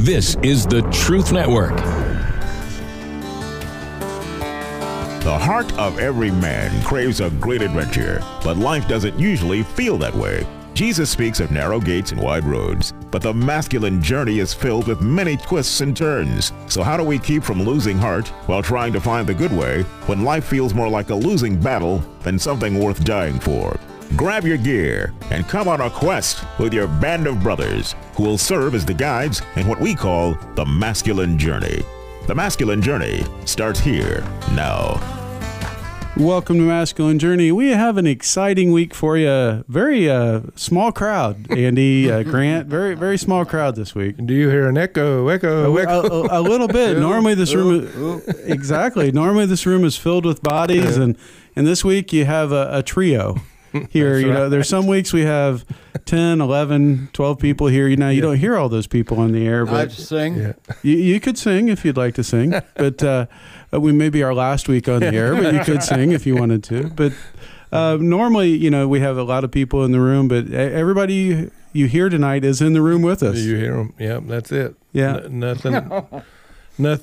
This is the Truth Network. The heart of every man craves a great adventure, but life doesn't usually feel that way. Jesus speaks of narrow gates and wide roads, but the masculine journey is filled with many twists and turns. So how do we keep from losing heart while trying to find the good way when life feels more like a losing battle than something worth dying for? Grab your gear and come on a quest with your band of brothers who will serve as the guides in what we call the masculine journey. The masculine journey starts here now. Welcome to Masculine Journey. We have an exciting week for you. Very small crowd, Andy, Grant. Very, very small crowd this week. Do you hear an echo? A little bit. Normally this room, exactly. Normally this room is filled with bodies, and this week you have a trio here. You know, there's some weeks we have 10, 11, 12 people here. You know, you don't hear all those people on the air. But I'd sing. Yeah. You could sing if you'd like to sing, but we may be our last week on the air, but you could sing if you wanted to. But normally, you know, we have a lot of people in the room, but everybody you hear tonight is in the room with us. You hear them? Yeah, that's it. Yeah. Nothing.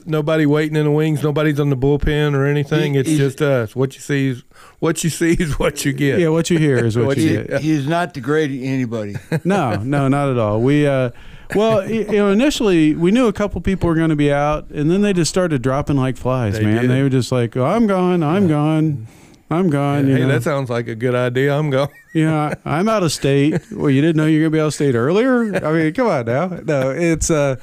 Nobody waiting in the wings. Nobody's on the bullpen or anything. It's just us. What you see is what you get. Yeah, what you hear is what you get. He's not degrading anybody. No, not at all. We well, you know, initially we knew a couple people were going to be out, and then they just started dropping like flies. They were just like, "Oh, I'm gone. Yeah, you hey, know? That sounds like a good idea. I'm gone. Yeah, I'm out of state. Well, you didn't know you were going to be out of state earlier? I mean, come on now. No, it's a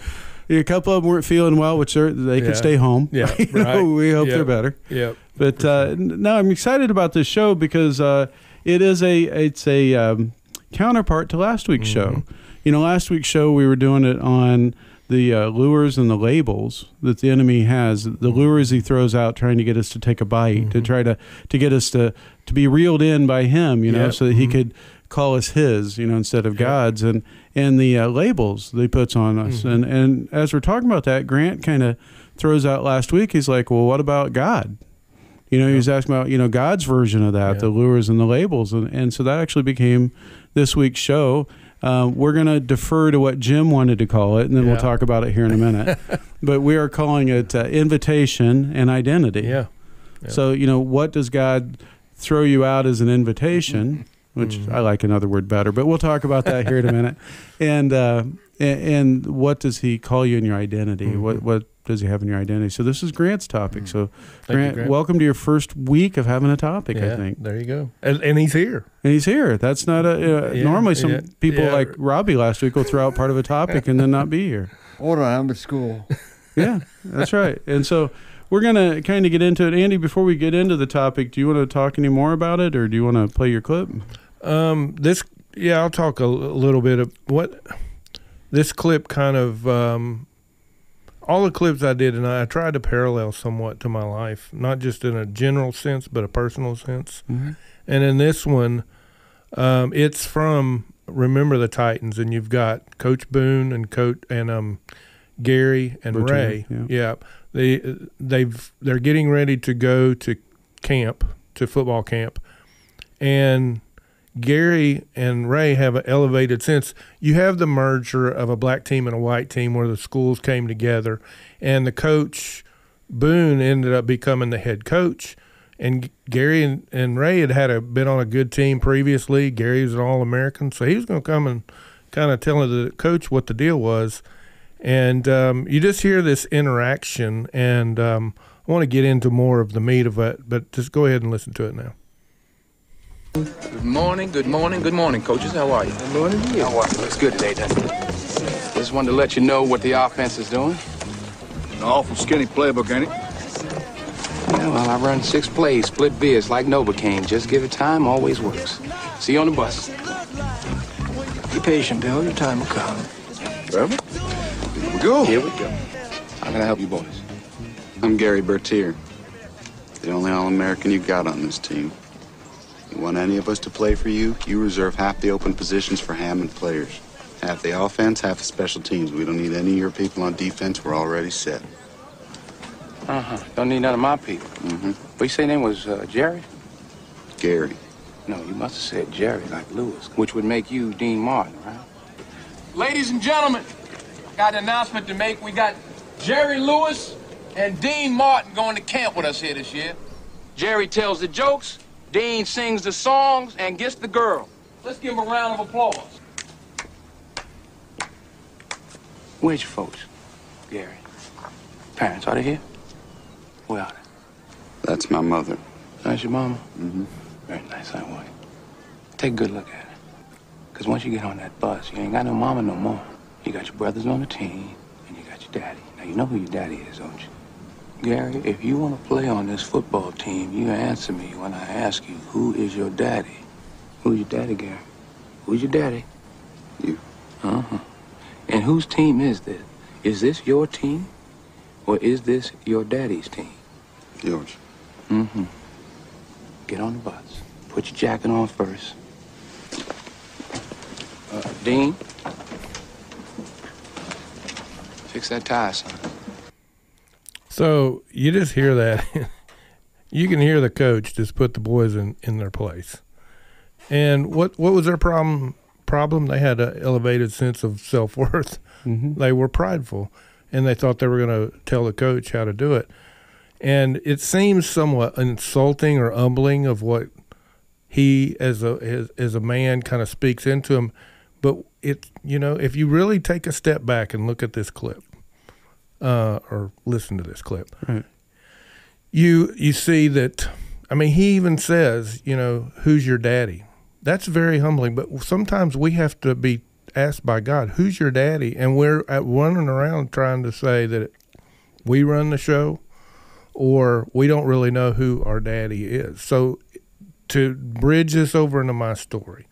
couple of them weren't feeling well, which they could stay home. Yeah, right. We hope they're better. Yeah. But no, I'm excited about this show because it's a counterpart to last week's show. You know, last week's show we were doing it on the lures and the labels that the enemy has, the lures he throws out trying to get us to take a bite, to try to get us to be reeled in by him, you know, so that he could call us his, you know, instead of God's, and the labels that he puts on us. And as we're talking about that, Grant kind of throws out last week, he's like, well, what about God? You know, he was asking about, you know, God's version of that, the lures and the labels. And so that actually became this week's show. We're going to defer to what Jim wanted to call it, and then we'll talk about it here in a minute. But we are calling it invitation and identity. Yeah. So, you know, what does God throw you out as an invitation, which I like another word better, but we'll talk about that here in a minute. And what does he call you in your identity? What does he have in your identity? So this is Grant's topic. So Grant, welcome to your first week of having a topic, I think. There you go. And he's here. And he's here. That's not normally some people like Robbie last week will throw out part of a topic and then not be here. Hold on, I'm at school. Yeah, that's right. And so we're going to kind of get into it. Andy, before we get into the topic, do you want to talk any more about it, or do you want to play your clip? I'll talk a little bit of what this clip kind of, all the clips I did, and I tried to parallel somewhat to my life, not just in a general sense, but a personal sense. And in this one, it's from Remember the Titans, and you've got Coach Boone and Gary and Ray. Yeah. They're getting ready to go to camp, to football camp, and Gary and Ray have an elevated sense. You have the merger of a black team and a white team where the schools came together, and the coach, Boone, ended up becoming the head coach. And Gary and Ray had been on a good team previously. Gary was an All-American, so he was going to come and kind of tell the coach what the deal was. And you just hear this interaction, and I want to get into more of the meat of it, but just go ahead and listen to it now. Good morning, coaches. How are you? Good morning to you. How are you? Looks good today, doesn't it? Just wanted to let you know what the offense is doing. An awful skinny playbook, ain't it? Yeah, well, I run 6 plays, split bids like Novocaine. Just give it time, always works. See you on the bus. Be patient, Bill. Your time will come. Trevor? Here we go. Here we go. How can I help you boys? I'm Gary Bertier, the only All-American you got on this team. You want any of us to play for you, you reserve half the open positions for Hammond players. Half the offense, half the special teams. We don't need any of your people on defense. We're already set. Don't need none of my people. What you say your name was, Jerry? Gary. No, you must have said Jerry like Lewis, which would make you Dean Martin, right? Ladies and gentlemen, got an announcement to make. We got Jerry Lewis and Dean Martin going to camp with us here this year. Jerry tells the jokes, Dean sings the songs, and gets the girl. Let's give him a round of applause. Where's your folks, Gary? Parents, are they here? Where are they? That's my mother. That's your mama? Mm-hmm. Very nice, I want. Take a good look at her. Because once you get on that bus, you ain't got no mama no more. You got your brothers on the team, and you got your daddy. Now, you know who your daddy is, don't you? Gary, if you want to play on this football team, you answer me when I ask you, who is your daddy? Who's your daddy, Gary? Who's your daddy? You. Uh-huh. And whose team is this? Is this your team, or is this your daddy's team? Yours. Mm-hmm. Get on the bus. Put your jacket on first. Dean? Fix that tie, son. So you just hear that. You can hear the coach just put the boys in their place. And what was their problem? They had an elevated sense of self-worth. Mm-hmm. They were prideful, and they thought they were going to tell the coach how to do it. And it seems somewhat insulting or humbling of what he, as a man, kind of speaks into him. But if you really take a step back and look at this clip, or listen to this clip, right, you see that. I mean, he even says, who's your daddy? That's very humbling. But sometimes we have to be asked by God, who's your daddy? And we're running around trying to say that we run the show, or we don't really know who our daddy is. So to bridge this over into my story,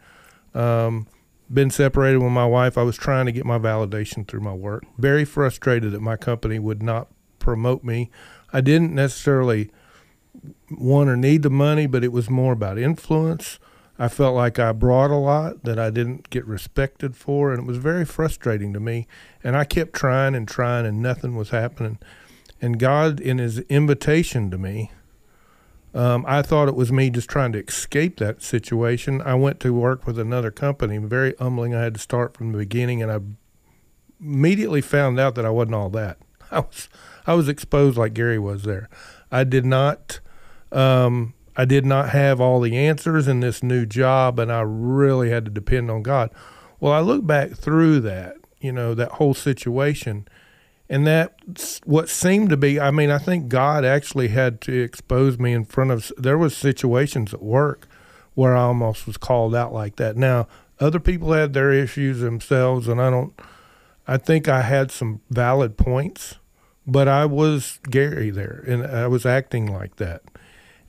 been separated with my wife. I was trying to get my validation through my work. Very frustrated that my company would not promote me. I didn't necessarily want or need the money, but it was more about influence. I felt like I brought a lot that I didn't get respected for, and it was very frustrating to me. And I kept trying, and nothing was happening. And God, in his invitation to me, I thought it was me just trying to escape that situation. I went to work with another company, very humbling. I had to start from the beginning, and I immediately found out that I wasn't all that. I was exposed like Gary was there. I did not have all the answers in this new job, and I really had to depend on God. Well, I look back through that, that whole situation, and that's what seemed to be, I think God actually had to expose me in front of, there was situations at work where I almost was called out like that. Now, other people had their issues themselves, and I think I had some valid points, but I was Gary there, and I was acting like that.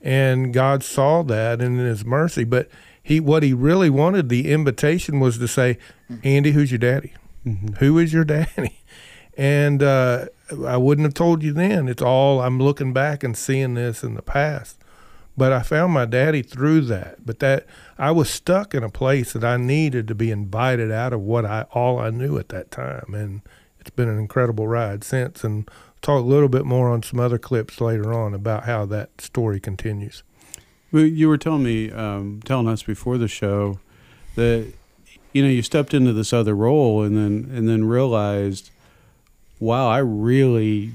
And God saw that in his mercy, but what he really wanted, the invitation was to say, Andy, who's your daddy? Mm-hmm. Who is your daddy? And I wouldn't have told you then. It's all, I'm looking back and seeing this in the past. But I found my daddy through that. But that I was stuck in a place that I needed to be invited out of all I knew at that time. And it's been an incredible ride since. And talk a little bit more on some other clips later on about how that story continues. Well, you were telling us before the show that you stepped into this other role and then realized, wow, I really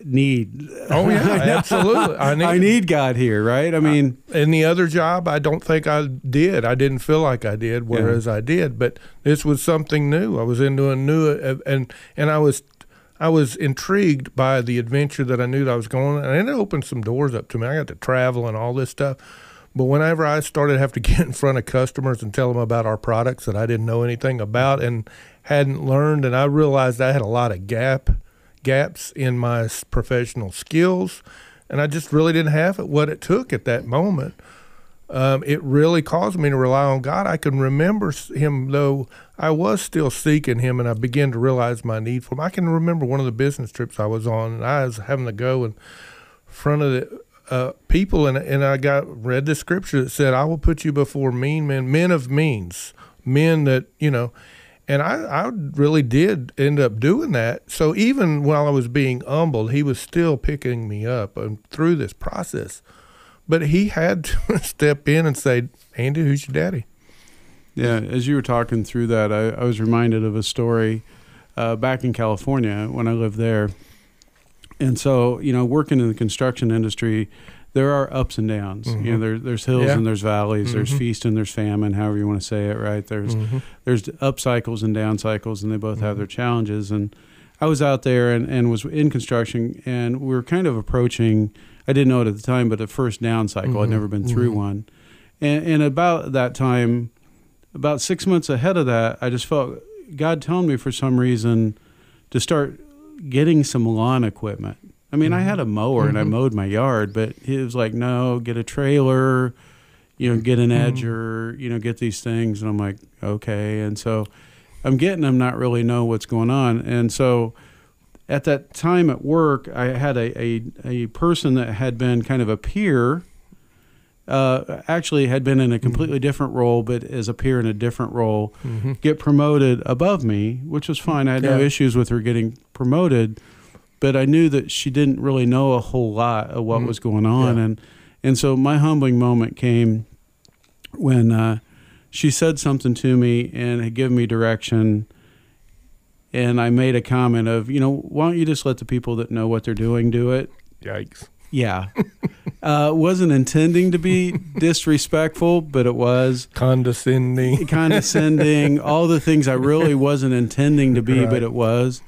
need. Oh yeah, absolutely. I need God here, right? I mean, in the other job, I don't think I did. I didn't feel like I did, whereas I did. But this was something new. I was into a new, and I was intrigued by the adventure that I knew that I was going on, and it opened some doors up to me. I got to travel and all this stuff. But whenever I started to have to get in front of customers and tell them about our products that I didn't know anything about and hadn't learned, and I realized I had a lot of gaps in my professional skills, and I just really didn't have what it took at that moment. It really caused me to rely on God. I can remember him, though I was still seeking him, and I began to realize my need for him. I can remember one of the business trips I was on, and I was having to go in front of the people, and I read the scripture that said, I will put you before mean men of means, men that, and I really did end up doing that. So even while I was being humbled, he was still picking me up through this process. But he had to step in and say, Andy, who's your daddy? Yeah, as you were talking through that, I was reminded of a story back in California when I lived there. And so, working in the construction industry, there are ups and downs. There's hills and there's valleys. There's feast and there's famine, however you want to say it, right? There's up cycles and down cycles, and they both have their challenges. And I was out there and was in construction, and we were kind of approaching, I didn't know it at the time, but the first down cycle. I'd never been through one. And about that time, about 6 months ahead of that, I just felt God telling me for some reason to start getting some lawn equipment. I mean, I had a mower and I mowed my yard, but he was like, no, get a trailer, get an edger, get these things. And I'm like, okay. And so I'm getting them, not really know what's going on. And so at that time at work, I had a person that had been kind of a peer, actually had been in a completely different role, but as a peer in a different role, get promoted above me, which was fine. I had no issues with her getting promoted, but I knew that she didn't really know a whole lot of what was going on. And so my humbling moment came when she said something to me and had given me direction, and I made a comment of, why don't you just let the people that know what they're doing do it? Yikes. Yeah. Wasn't intending to be disrespectful, but it was. Condescending, all the things I really wasn't intending to be, but it was.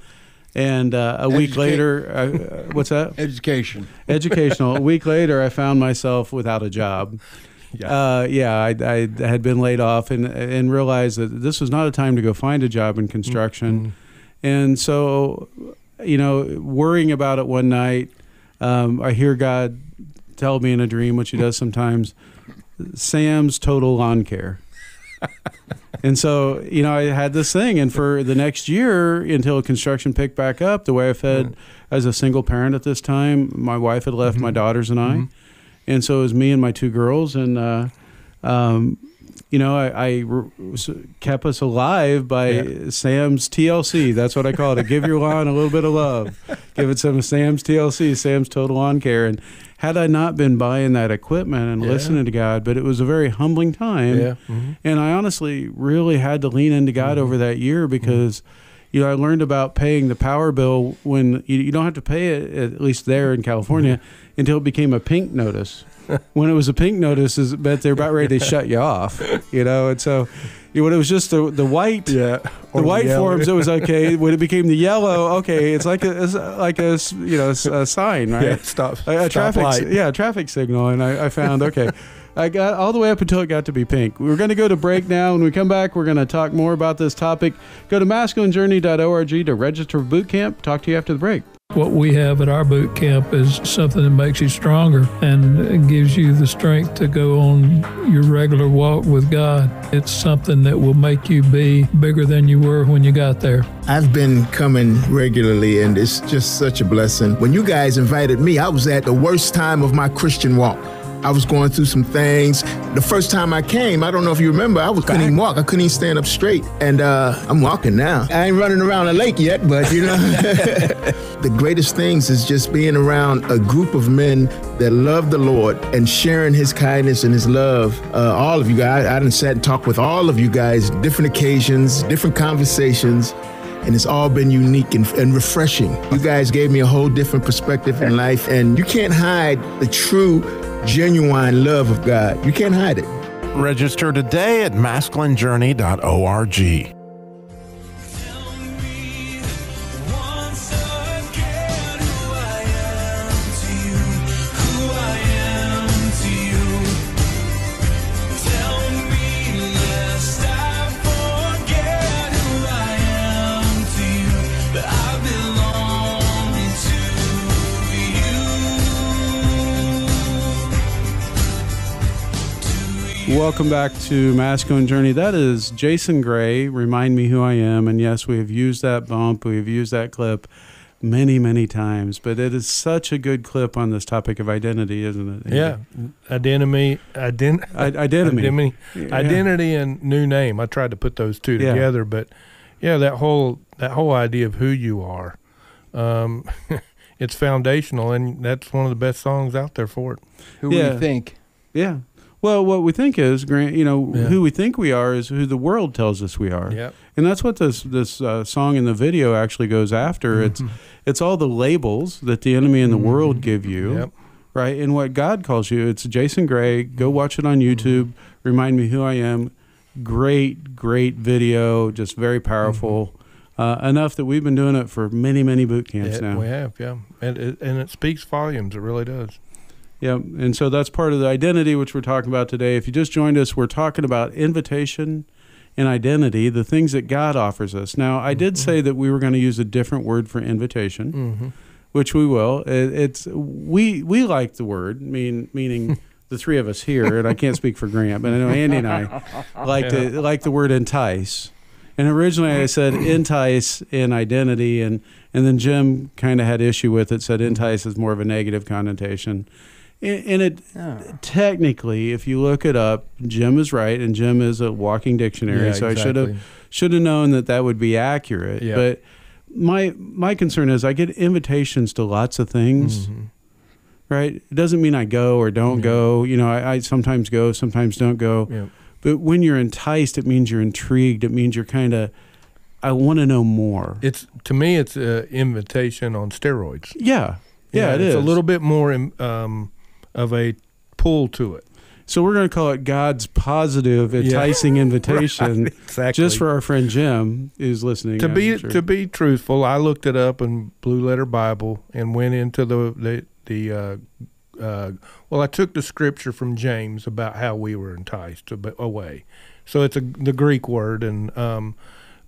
And a week later, what's that? Educational. A week later, I found myself without a job. I had been laid off and realized that this was not a time to go find a job in construction. And so, worrying about it one night, I hear God tell me in a dream, which he does sometimes, Sam's Total Lawn Care. And so, I had this thing, and for the next year until construction picked back up, the way I fed as a single parent at this time, my wife had left my daughters and I, and so it was me and my two girls, and I kept us alive by Sam's TLC. That's what I call it. Give your lawn a little bit of love. Give it some Sam's TLC, Sam's Total Lawn Care. And had I not been buying that equipment and listening to God, but it was a very humbling time. And I honestly really had to lean into God over that year because, I learned about paying the power bill when you don't have to pay it, at least there in California, until it became a pink notice. When it was a pink notice, is but they're about ready to shut you off, and so when it was just the white, the white forms, it was okay. When it became the yellow, okay, it's like a sign, right? Yeah, stop traffic light. Traffic signal, and I found okay. I got all the way up until it got to be pink. We're going to go to break now. When we come back, we're going to talk more about this topic. Go to masculinejourney.org to register for boot camp. Talk to you after the break. What we have at our boot camp is something that makes you stronger and gives you the strength to go on your regular walk with God. It's something that will make you be bigger than you were when you got there. I've been coming regularly, and it's just such a blessing. When you guys invited me, I was at the worst time of my Christian walk. I was going through some things. The first time I came, I don't know if you remember, couldn't even walk. I couldn't even stand up straight. And I'm walking now. I ain't running around a lake yet, but The greatest things is just being around a group of men that love the Lord and sharing his kindness and his love. All of you guys, I done sat and talked with all of you guys, different occasions, different conversations. And it's all been unique and refreshing. You guys gave me a whole different perspective in life, and you can't hide the true, genuine love of God. You can't hide it. Register today at masculinejourney.org. Welcome back to Masculine Journey. That is Jason Gray, Remind Me Who I Am. And yes, we have used that bump. We have used that clip many, many times. But it is such a good clip on this topic of identity, isn't it? Yeah. Identity and new name. I tried to put those two together. But, yeah, that whole idea of who you are, it's foundational. And that's one of the best songs out there for it. Who we think. Yeah. Well, what we think is, Grant, who we think we are is who the world tells us we are. Yep. And that's what this song in the video actually goes after. It's all the labels that the enemy and the world give you, Yep. right? And what God calls you. It's Jason Gray. Go watch it on YouTube. Remind Me Who I Am. Great video. Just very powerful. Enough that we've been doing it for many boot camps now. We have, yeah. And it speaks volumes. It really does. Yeah, and so that's part of the identity which we're talking about today. If you just joined us, we're talking about invitation and identity, the things that God offers us. Now, I did say that we were going to use a different word for invitation, which we will. We like the word, meaning the three of us here, and I can't speak for Grant, but I know Andy and I like the word entice. And originally I said entice in identity, and then Jim kind of had issue with it, said entice is more of a negative connotation. And it technically, if you look it up, Jim is right, and Jim is a walking dictionary, so exactly. I should have known that would be accurate. Yeah. But my concern is I get invitations to lots of things, right? It doesn't mean I go or don't go. You know, I sometimes go, sometimes don't go. Yeah. But when you're enticed, it means you're intrigued. It means you're kind of, I want to know more. To me, it's an invitation on steroids. Yeah, it is. It's a little bit more of a pull to it. So we're going to call it God's positive, enticing invitation, right, exactly. Just for our friend Jim who's listening. To be truthful, I looked it up in Blue Letter Bible and went into I took the scripture from James about how we were enticed away. So it's the Greek word, and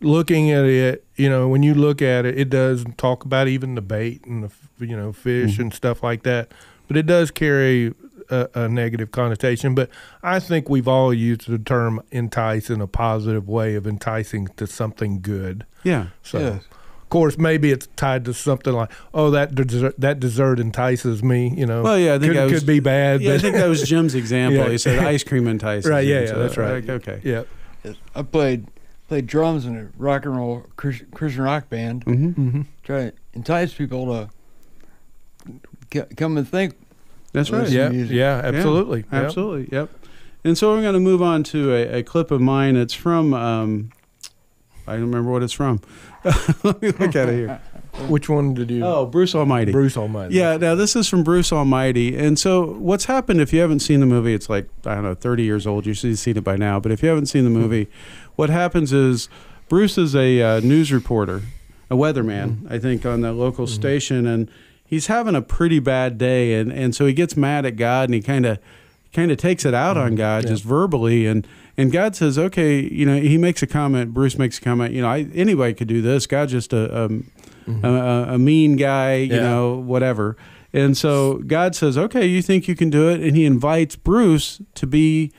looking at it, when you look at it, it does talk about even the bait and the fish and stuff like that, but it does carry a negative connotation. But I think we've all used the term entice in a positive way of enticing to something good. Yeah. So. Yes. Of course, maybe it's tied to something like, that dessert entices me. Well, yeah, I think could be bad. Yeah, but I think that was Jim's example. He said ice cream entices. Right? Yeah, so that's right. Okay. Yeah. I played drums in a rock and roll Christian rock band. Try to entice people to come and think. That's right. Yeah, absolutely. Yeah, absolutely. Yep. And so we're going to move on to a clip of mine. It's from. I don't remember what it's from. Let me look at it here. Which one did you? Oh, Bruce Almighty. Bruce Almighty. Yeah, now this is from Bruce Almighty. And so what's happened, if you haven't seen the movie, it's like, 30 years old. You should have seen it by now. But if you haven't seen the movie, what happens is Bruce is a news reporter, a weatherman, I think, on the local station. And he's having a pretty bad day. And so he gets mad at God, and he kind of takes it out on God just verbally. And God says, okay, he makes a comment. Bruce makes a comment. Anybody could do this. God's just a mean guy, whatever. And so God says, okay, you think you can do it? And he invites Bruce to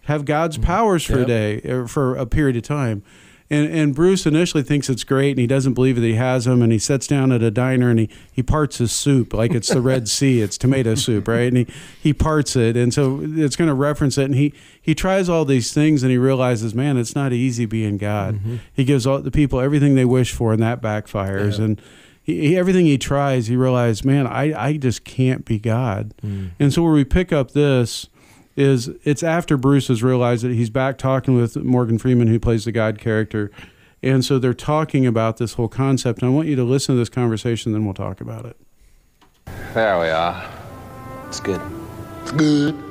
have God's powers for a day, or for a period of time. And Bruce initially thinks it's great, and he doesn't believe that he has them, and he sits down at a diner, and he parts his soup like it's the Red Sea. It's tomato soup, right? And he parts it, and so it's going to reference it, and he tries all these things, and he realizes, man, it's not easy being God. He gives all the people everything they wish for, and that backfires. And everything he tries, he realizes, man, I just can't be God. And so where we pick up this is it's after Bruce has realized that he's back talking with Morgan Freeman, who plays the God character. And so they're talking about this whole concept. And I want you to listen to this conversation, then we'll talk about it. There we are. It's good. It's good.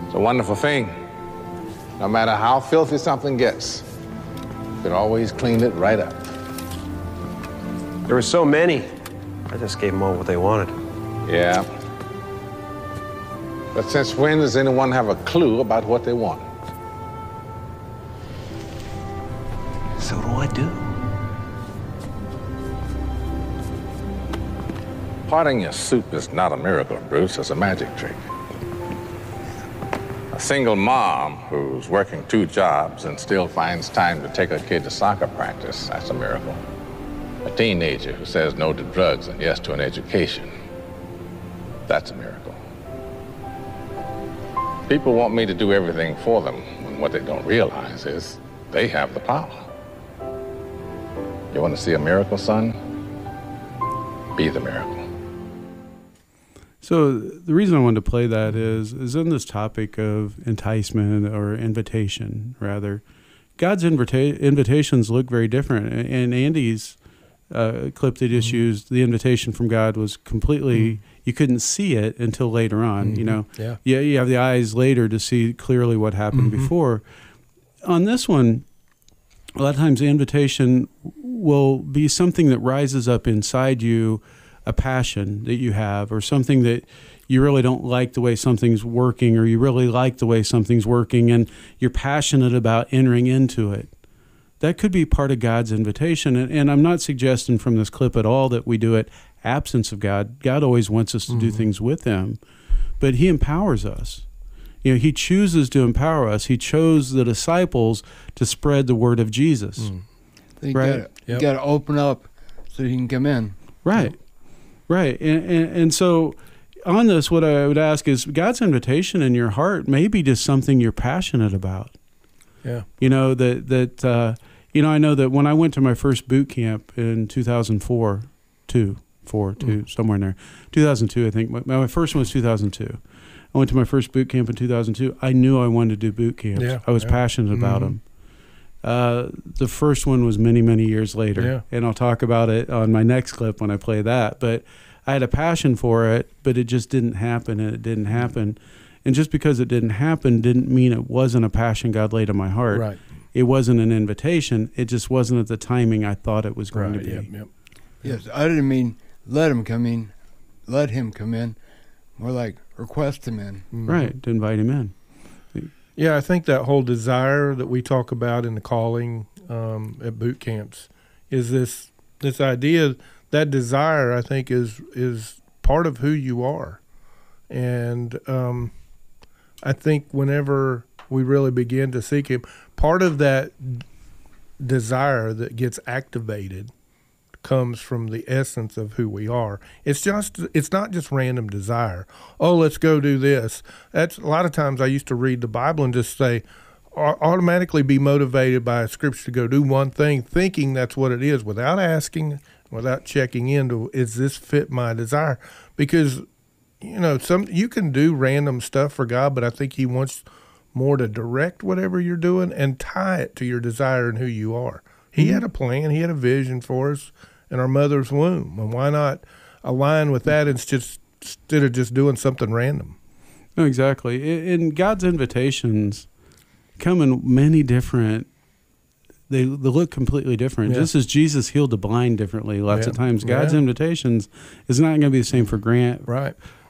It's a wonderful thing. No matter how filthy something gets, you can always clean it right up. There were so many. I just gave them all what they wanted. Yeah. But since when does anyone have a clue about what they want? So what do I do? Parting your soup is not a miracle, Bruce. It's a magic trick. A single mom who's working 2 jobs and still finds time to take her kid to soccer practice, that's a miracle. A teenager who says no to drugs and yes to an education, that's a miracle. People want me to do everything for them, when what they don't realize is they have the power. You want to see a miracle, son? Be the miracle. So the reason I wanted to play that is in this topic of enticement, or invitation, rather, God's invitations look very different. And Andy's clip they just used, the invitation from God was completely, you couldn't see it until later on, you know. Yeah. You have the eyes later to see clearly what happened before. On this one, a lot of times the invitation will be something that rises up inside you, a passion that you have, or something that you really don't like the way something's working, or you really like the way something's working, and you're passionate about entering into it. That could be part of God's invitation. And I'm not suggesting from this clip at all that we do it absence of God. God always wants us to do things with him, but he empowers us. You know, he chooses to empower us. He chose the disciples to spread the word of Jesus. You got to open up so he can come in. Right. Right. And so on this, what I would ask is God's invitation in your heart may be just something you're passionate about. Yeah. You know, I know that when I went to my first boot camp in 2004, somewhere in there, 2002, I think. My first one was 2002. I went to my first boot camp in 2002. I knew I wanted to do boot camps. Yeah, I was passionate about them. The first one was many, many years later, and I'll talk about it on my next clip when I play that. But I had a passion for it, but it just didn't happen, and it didn't happen. And just because it didn't happen didn't mean it wasn't a passion God laid on my heart. Right. It wasn't an invitation. It just wasn't at the timing I thought it was going to be. Yep. Yes, I didn't mean let him come in. More like request him in. Right, to invite him in. Yeah, I think that whole desire that we talk about in the calling at boot camps is this idea. That desire, I think, is part of who you are. And I think whenever we really begin to seek him, part of that desire that gets activated comes from the essence of who we are. It's not just random desire. Oh, let's go do this. That's a lot of times I used to read the Bible and just say, automatically be motivated by a scripture to go do one thing, thinking that's what it is, without asking, without checking into, is this fit my desire? Because you can do random stuff for God, but I think he wants more to direct whatever you're doing and tie it to your desire and who you are. He had a plan. He had a vision for us in our mother's womb. And why not align with that instead of just doing something random? No, exactly. And God's invitations come in many different, they look completely different. Just as Jesus healed the blind differently lots of times, God's invitations is not going to be the same for Grant,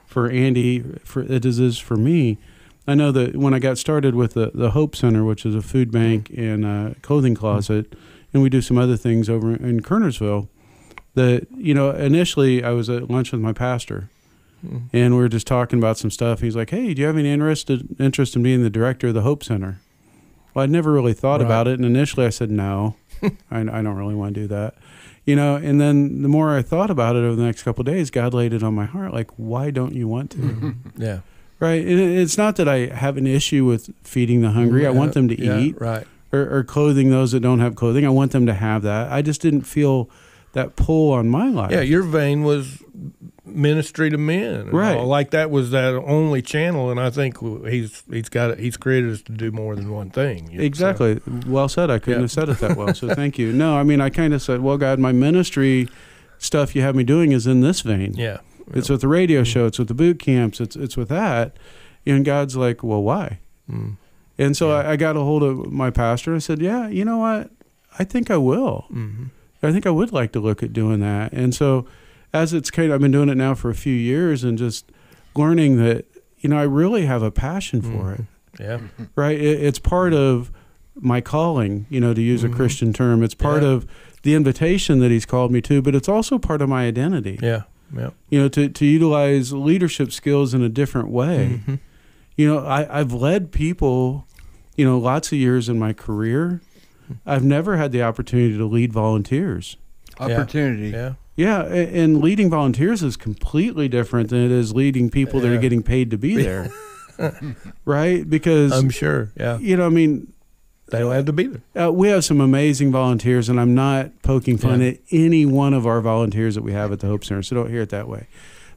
for Andy, it is for me. I know that when I got started with the Hope Center, which is a food bank and a clothing closet, and we do some other things over in Kernersville, that, initially I was at lunch with my pastor, and we were just talking about some stuff. He's like, hey, do you have any interest in being the director of the Hope Center? Well, I'd never really thought about it, and initially I said, no, I don't really want to do that. And then the more I thought about it over the next couple of days, God laid it on my heart, like, why don't you want to? Yeah. Right. And it's not that I have an issue with feeding the hungry. I want them to eat. Right. Or clothing those that don't have clothing. I want them to have that. I just didn't feel that pull on my life. Yeah, your vein was ministry to men. Right. Like that was that only channel, and I think he's created us to do more than one thing. Exactly. So. Well said. I couldn't have said it that well, so thank you. No, I mean, I kind of said, well, God, my ministry stuff you have me doing is in this vein. Yeah. It's with the radio show. It's with the boot camps. It's with that. And God's like, well, why? And so I got a hold of my pastor. I said, yeah, you know what? I think I will. I think I would like to look at doing that. And so as I've been doing it now for a few years and just learning that, I really have a passion for it. Yeah. Right? It's part of my calling, to use a Christian term. It's part of the invitation that he's called me to, but it's also part of my identity. Yeah. Yeah. To utilize leadership skills in a different way. I've led people, lots of years in my career. I've never had the opportunity to lead volunteers. Opportunity. Yeah. Yeah, and leading volunteers is completely different than it is leading people that are getting paid to be there. Right? Because I'm sure. Yeah. They don't have to be there. We have some amazing volunteers, and I'm not poking fun at any one of our volunteers that we have at the Hope Center, so don't hear it that way.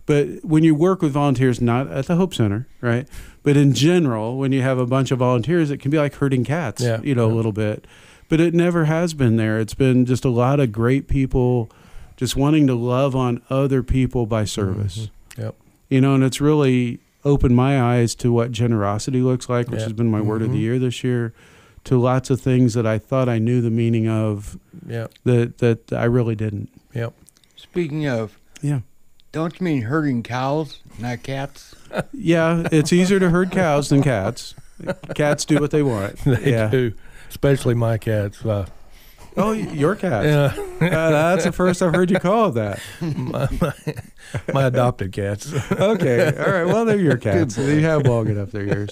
But when you work with volunteers, not at the Hope Center, right? But in general, when you have a bunch of volunteers, it can be like herding cats, a little bit. But it never has been there. It's been just a lot of great people just wanting to love on other people by service. Yep. And it's really opened my eyes to what generosity looks like, which has been my word of the year this year, to lots of things that I thought I knew the meaning of that I really didn't. Yep. Speaking of, don't you mean herding cows, not cats? Yeah, it's easier to herd cows than cats. Cats do what they want. They do, especially my cats. Oh, your cats. Yeah. That's the first I've heard you call it that. My adopted cats. Okay. All right. Well, they're your cats. You have long enough. They're yours.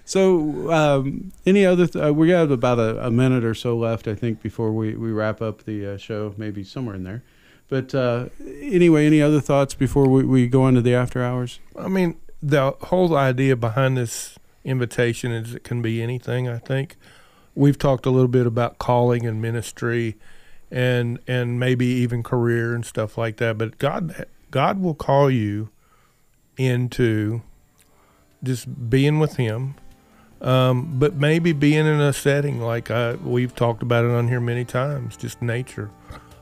So any other we got about a minute or so left, I think, before we wrap up the show, maybe somewhere in there. But anyway, any other thoughts before we go into the after hours? I mean, the whole idea behind this invitation is it can be anything, I think. We've talked a little bit about calling and ministry and maybe even career and stuff like that. But God will call you into just being with Him, but maybe being in a setting like we've talked about it on here many times, just nature.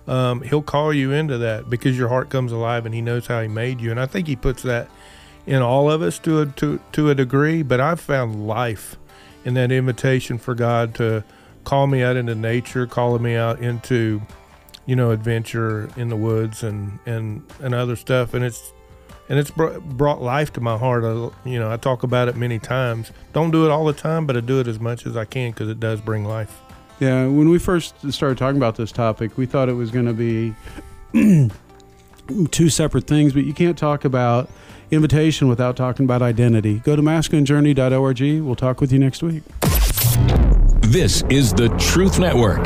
He'll call you into that because your heart comes alive and He knows how He made you. And I think He puts that in all of us to a degree. But I've found life in that invitation for God to call me out into nature, calling me out into, adventure in the woods and other stuff. And it's brought life to my heart. I talk about it many times. Don't do it all the time, but I do it as much as I can because it does bring life. Yeah, when we first started talking about this topic, we thought it was going to be two separate things, but you can't talk about invitation without talking about identity. Go to masculinejourney.org. We'll talk with you next week. This is the Truth Network.